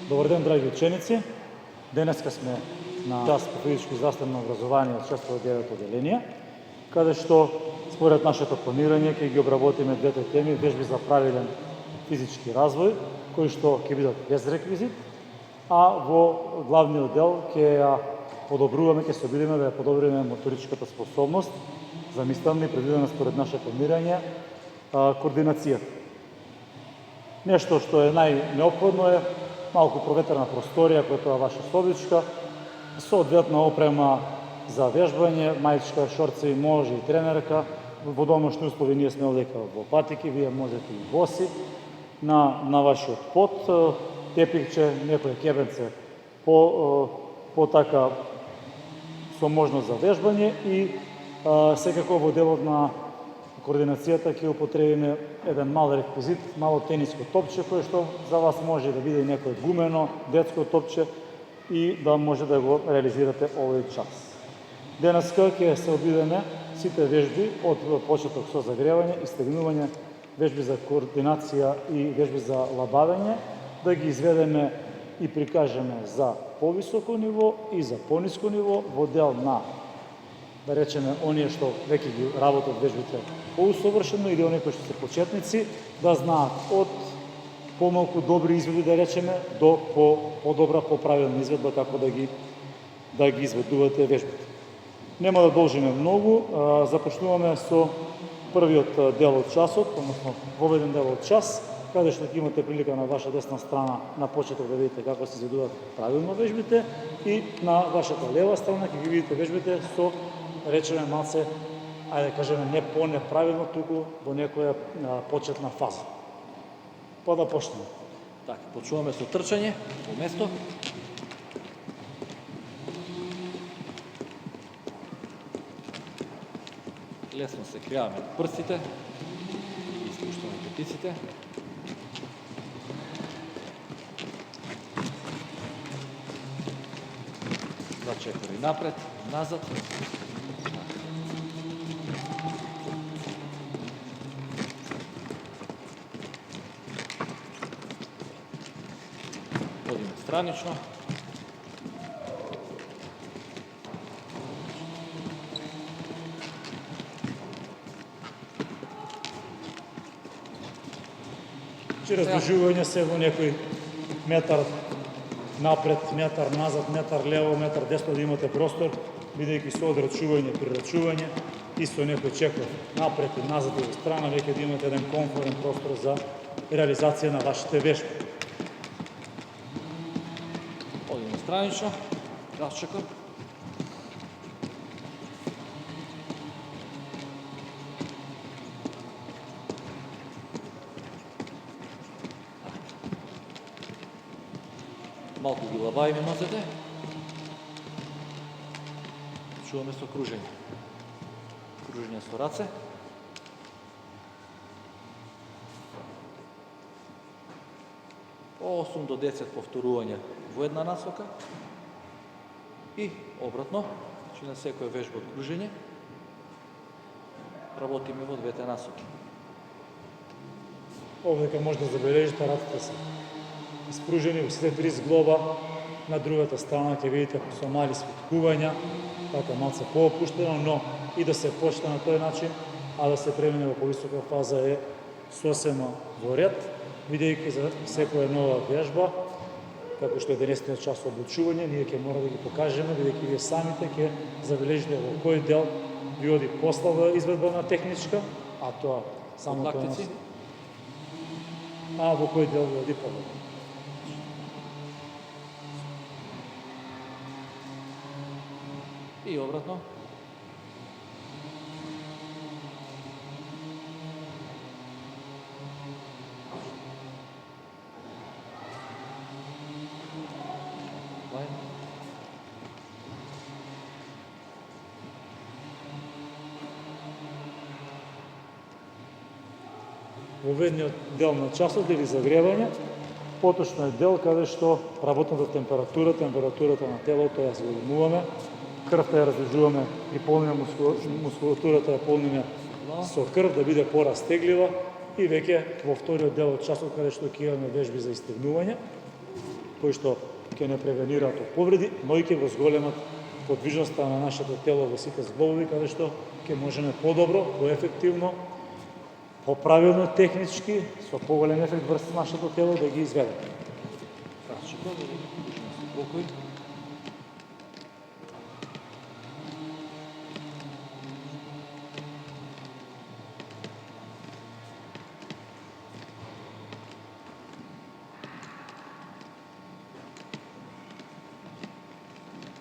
Добар ден, драги ученици! Денеска сме на час по физичко и здравствено образование од 6-9 одделение, каде што според нашето планирање ќе ги обработиме двете теми: вежби за правилен физички развој, кои што ќе бидат без реквизит, а во главниот дел ќе ја подобруваме, ќе се обидиме да ја подобриме моторичката способност, замислена и предвидена според наше планирање, координацијата. Нешто што е најнеопходно е малку проветрена просторија, која е ваша собичка, соодветна опрема за вежбање, мајчка, шорци, може и тренерка. Во домашни услови ние сме овдека во патики, вие можете и боси. На вашиот под, тепикче, некој кебенце по така со можност за вежбање и секако во делот на координацијата ќе употребиме еден мал реквизит, мало тениско топче, кое што за вас може да биде и некој гумено, детско топче и да може да го реализирате овој час. Денеска ќе се обидеме сите вежби од почеток со загревање и стегнување, вежби за координација и вежби за лабавење, да ги изведеме и прикажеме за повисоко ниво и за пониско ниво во дел на, да речеме, оние што веќе ги работат вежбите поусовршено или оние кои што се почетници, да знаат од помалку добри изведи, да речеме, до подобра, поправилна изведба како да ги изведувате вежбите. Нема да должиме многу, започнуваме со првиот дел од часот, односно воведен дел од час, каде што ќе имате прилика на ваша десна страна на почеток да видите како се изведуваат правилно вежбите и на вашата лева страна ќе ги видите вежбите со, речеме, малце, ајде да кажеме, не по-неправилно, туку во некоја почетна фаза. Па да почнеме. Така, почнуваме со трчање во место. Лесно се кријаваме прстите и спуштаме петиците. Два чекори напред, назад. Одиме странично. Чрез доживување се во некој метар напред, метар назад, метар лево, метар десно, да имате простор, бидејќи со одрачување, прирачување и со некој чекор напред и назад и во страна, веќе да имате еден комфорен простор за реализација на вашите вежби. Одиме странично, расчекор. Малку ги лабаиме нозете. Чуваме со кружење. Кружење со раце. По 8 до 10 повторувања во една насока и обратно, значи на секоја вежба од кружење работиме во двете насоки. Овдека може да забележите рацете се испружени во сите три зглоба. На другата страна ќе видите со мали свиткувања, така малце поопуштено, но и да се почне на тој начин, а да се премине во повисока фаза е сосема во ред, бидејќи за секоја нова вежба, како што е денесниот час обучување, ние ќе мора да ги покажеме, бидејќи вие самите ќе забележите во кој дел ви оди послаба изведба на техничка, а тоа само тоа лактици, а во кој дел ви оди подобро. и обратно. Во ведниот дел на часот или загревање, поточно е дел каде што работната температурата на телото ја зголемуваме, крвта ја раздвижуваме и полниме мускулатурата ја полниме со крв да биде порастеглива и веќе во вториот дел од часот каде што ќе имаме вежби за истегнување, кои што ќе не превенираат од повреди, но и ќе го зголемат подвижноста на нашето тело во сите зглобови, каде што ќе можеме подобро, поефективно, поправилно технички, со поголем ефект врз нашето тело да ги изведеме. Крачко, да ги кружиме со покој.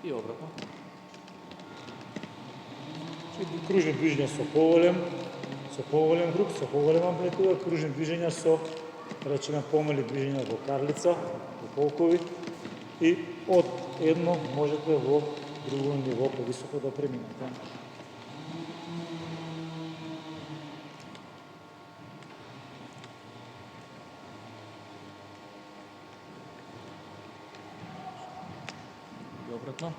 И обратно. Кружни движења со поголем круг, со поголема амплитуда, кружни движења со, речеме, помали движења во карлица, во полкови и од едно можете во друго ниво повисоко да преминете. И обратно.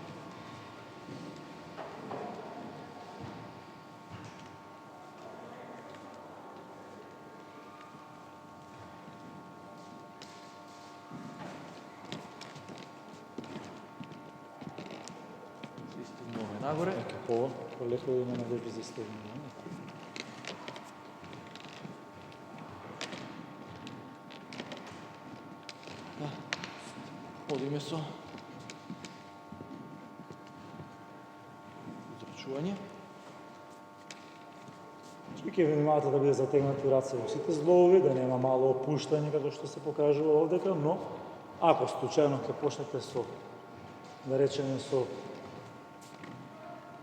Стигнуваме нагоре. Полеко да има вежби за стегнување. Одиме со израчување. Ќе внимавате да биде затегнати раце во сите зглобови, да нема мало опуштање како што се покажува овдека, но ако случајно ќе почнете со, да речеме, со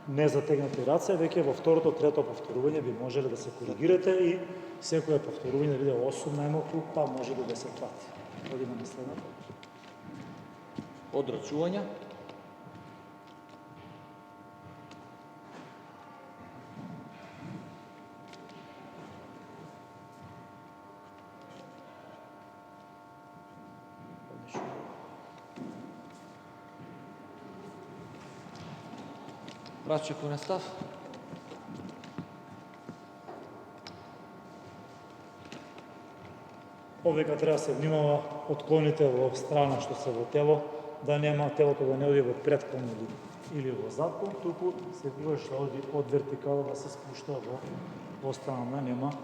незатегнати раце, веќе во второто, трето повторување би можеле да се коригирате и секое повторување да биде 8 најмалку, па може до 10 пати. Одиме на следното. Одрачување. Враче конен став. Овдека треба да се внимава отклоните во страна што се во тело, да нема телото да не оди во предклон или во задклон, туку секогаш да оди од вертикала да се спушта во страна, да нема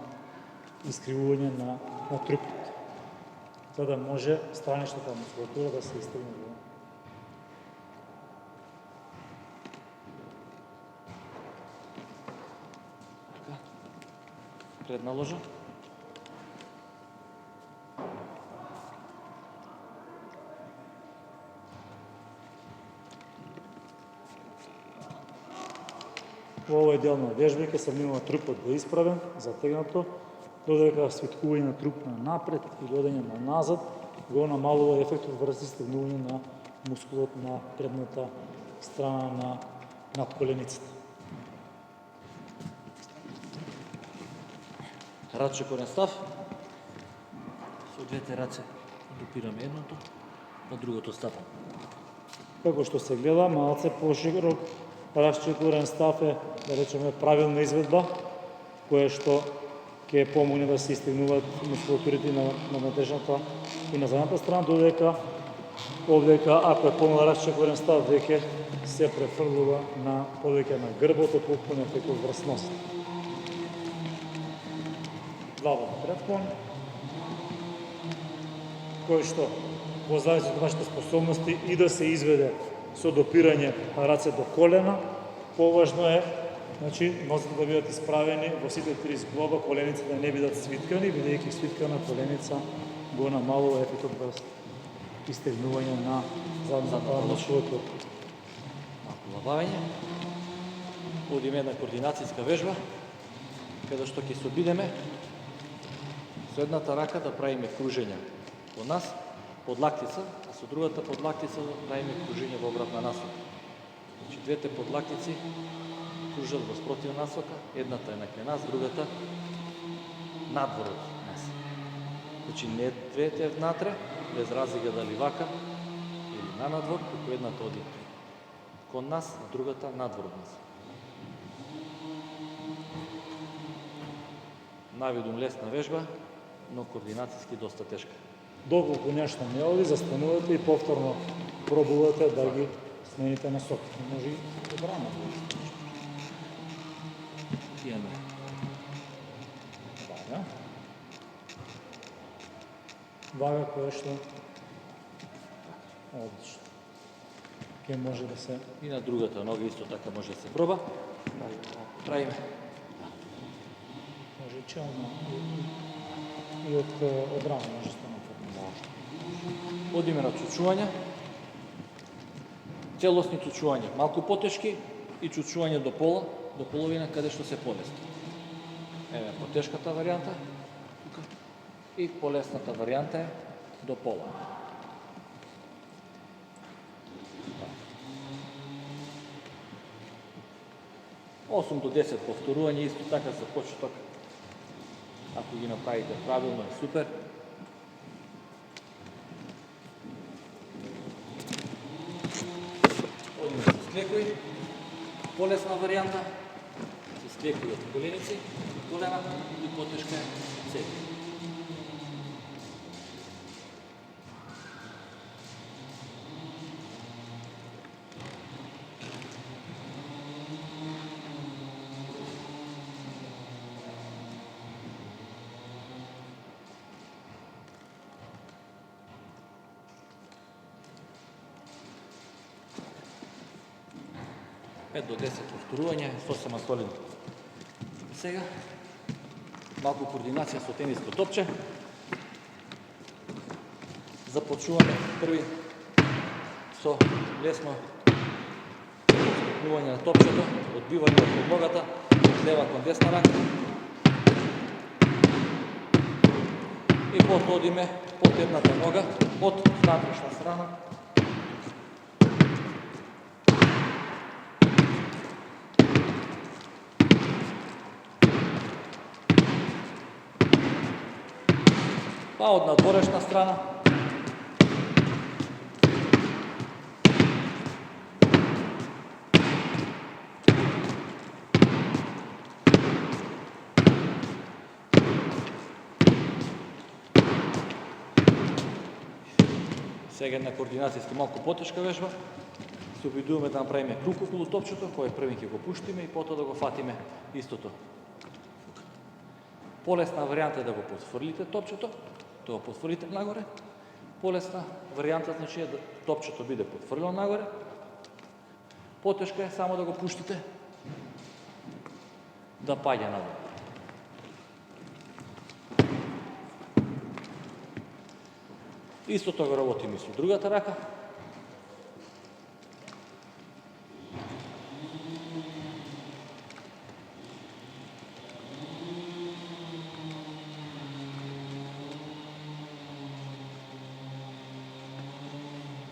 искривување на трупот, за да може страничната мускулатура да се истегне во. Предна ложа. Во овој дел на вежби ќе се внимава трупот да е исправен, затегнато, додека свиткување на труп на напред или одење на назад го намалува ефектот врз истегнување на мускулот на предната страна на надколеницата. Раче корен став. Со двете раце допираме едното, на другото стапам. Како што се гледа, малце поширок расчекурен став е, да речеме, правилна изведба, која што ќе помогне да се истегнуваат мускулатурите на надежната и на задната страна, додека овдека, ако е помал расчекурен став, веќе се префрлува на повеќе на грбот, отколку на ефектот врз носот. Глава предклон, кој што во зависност од вашите способности и да се изведе со допирање раце до колена, поважно е, значи, нозете да бидат исправени во сите три зглоба, колениците да не бидат свиткани, бидејќи свиткана коленица го намалува ефектот врз истегнување на задната мускулатура. Малку забавење. Одиме една координацијска вежба, каде што ќе се обидеме со едната рака да правиме кружења во нас, под лактица, а со другата под лактица да правиме кружење во обратна насока. Значи, двете подлактици кружат во спротивна насока, едната е накрај нас, другата надвор од нас. Значи, не двете внатре, без разлика дали вака или на надвор, туку едната оди кон нас, а другата надвор од нас. Навидум лесна вежба, но координацијски доста тешка. доколку нешто не оди, застанувате и повторно пробувате да ги смените насоки. Може и обрано да ги Имаме вага. Вага која што одлично. Ке може да се и на другата нога исто така може да се проба. Правиме може и челно и од рано може да направи. Одиме на чучување. Целосни чучувања, малку потешки и чучување до пола, до половина, каде што се полесно. Еве потешката варијанта тука и полесната варијанта е до пола. Осум до 10 повторувања, исто така за почеток. Ако ги направите правилно е супер. Одиме со склекој, полесна варијанта, со склекој од коленици, колена и потешка цели. До 10 повторувања, сосема солидно. Сега, малку координација со тениско топче. Започнуваме први со лесно стукнување на топчето, одбивање од ногата, од лева кон десна рака. И потоа одиме под едната нога, од внатрешна страна. Па од надворешна страна. Сега една координацијски малку потешка вежба. Се обидуваме да направиме круг околу топчето, кој првин ќе го пуштиме и потоа да го фатиме истото. Полесна варијанта е да го потфрлите топчето, да го потфрлите нагоре. Полесна варијанта значи е да топчето биде потфрлено нагоре. Потешка е само да го пуштите да паѓа нагоре. Истото го работиме со другата рака.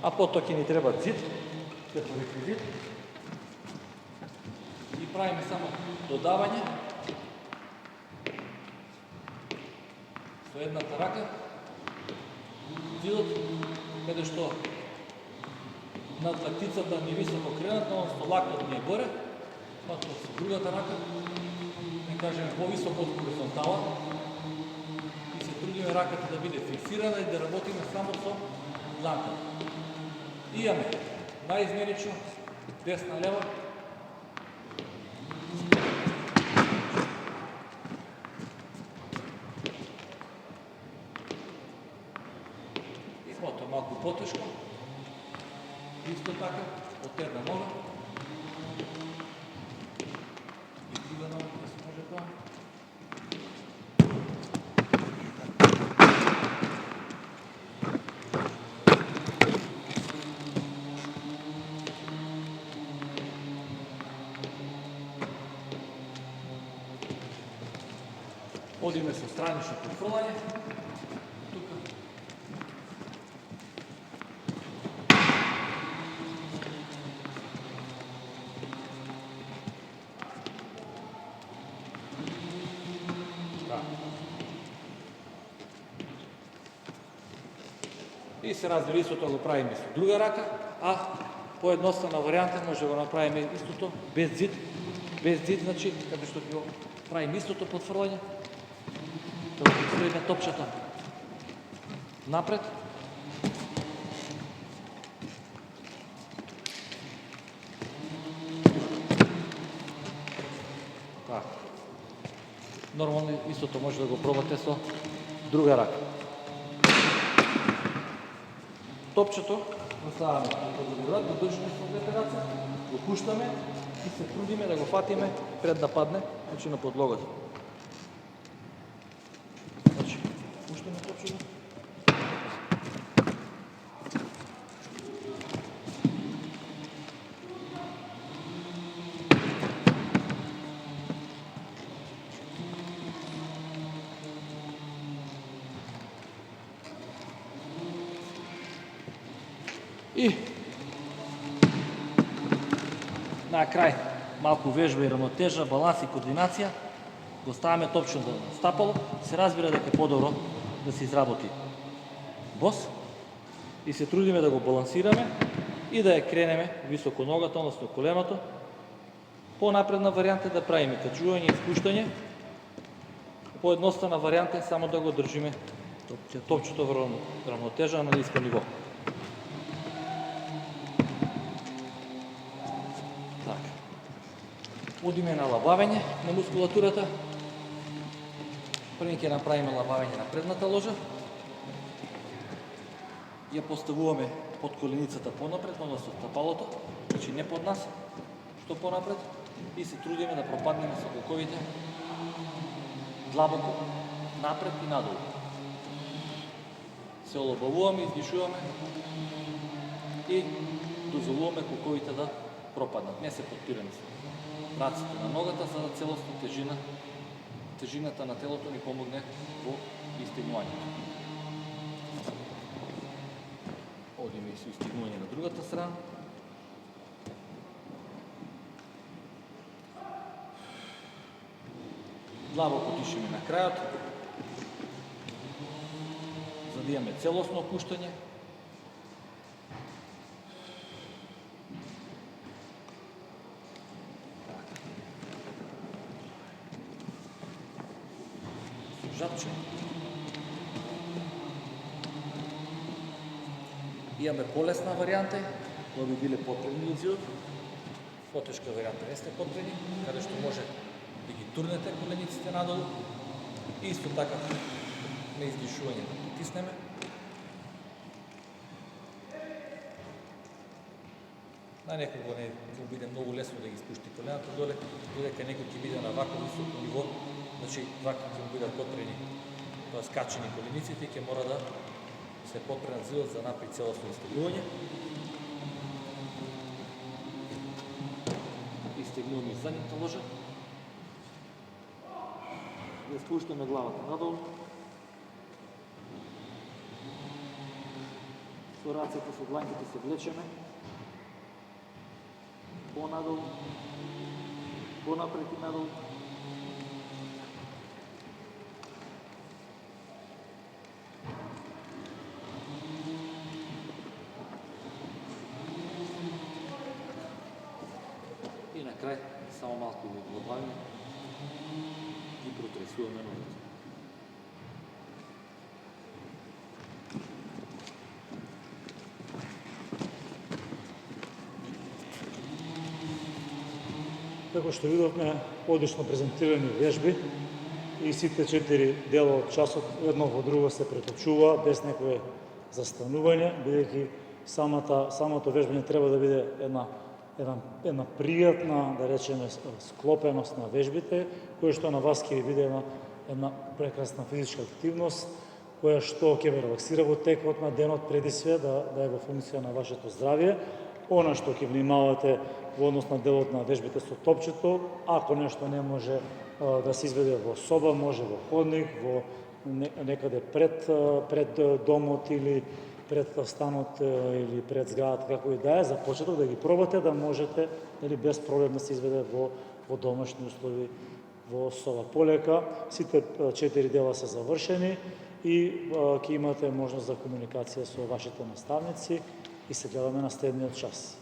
А потоа ќе ни треба зид, како реквизит. И правиме само додавање со едната рака. Зидот, каде што над лактицата ни високо кренатна, односно лактот ни е горе, потоа со другата рака, не кажеме повисоко од хоризонтала, и се трудиме раката да биде фиксирана и да работиме само со дланката. Имаме наизменично, десна лева, и потоа малку потешко, исто така, од една нога, и друга нога, да се може тоа. Одиме со странично потфрлање. Тука. И се разбира, истото го правиме со друга рака, а поедноставна варијанта може да го направиме истото без зид. Без зид значи каде што го правиме истото потфрлање. Да го фиксириме топчето. напред. Така. Нормално истото може да го пробате со друга рака. Топчето го ставаме да држиме со двете раце, го пуштаме и се трудиме да го фатиме пред да падне, значи на подлогата. Значи, пуштаме топчето. И на крај малку вежба и равнотежа, баланс и координација, го ставаме топчето на стапало, се разбира дека е подобро да се изработи бос и се трудиме да го балансираме и да ја кренеме високо ногата, односно коленото. По-напредна варијанта е да правиме качување и спуштање. Поедноставна варијанта е само да го држиме топчето во равнотежа на ниско ниво. Одиме на лабавење на мускулатурата. Први ќе направиме лабавење на предната ложа. Ја поставуваме под коленицата понапред, односно стапалото, значи не под нас, што понапред, и се трудиме да пропаднеме со боковите длабоко напред и надолу. Се олабавуваме, издишуваме и дозволуваме коковите да пропаднат. Не се подпираме се раците на ногата, за да целосно тежината на телото ни помогне во истегнувањето. Одиме и со истегнување на другата страна. Длабоко дишеме на крајот, за да имаме целосно опуштање. Жапче. Имаме полесна варијанта, која би биле потребни изидот. Потешка варијанта не сте потребни, каде што може да ги турнете колениците надолу. И исто така на издишување да потиснеме. На некого не ќе биде многу лесно да ги спушти колената доле, додека некој ќе биде на вако високо ниво, значи вака ќе бидат потребни, тоа скачени колениците и ќе мора да се подпренат зидот за да направи целосно истегнување. Истегнуваме задната ложа. Да спуштаме главата надолу. Со рацете, со дланките се влечеме. Понадолу, понапред и надолу. И на крај, само малку го добавиме и протресуваме ногата. Како што видовме, одлично презентирани вежби и сите 4 дела од часот едно во друго се преточува без некое застанување, бидејќи самото вежбање треба да биде една пријатна, да речеме, склопеност на вежбите, која што на вас ќе ви биде една прекрасна физичка активност, која што ќе ве релаксира во текот на денот преди све, да е во функција на вашето здравје. Она што ќе внимавате во однос на делот на вежбите со топчето, ако нешто не може да се изведе во соба, може во ходник, во некаде пред домот или пред станот или пред зградата, како и да е, за почеток да ги пробате, да можете без проблем да се изведе во домашни услови во соба. Полека сите 4 дела се завршени и ќе имате можност за комуникација со вашите наставници и се гледаме на следниот час.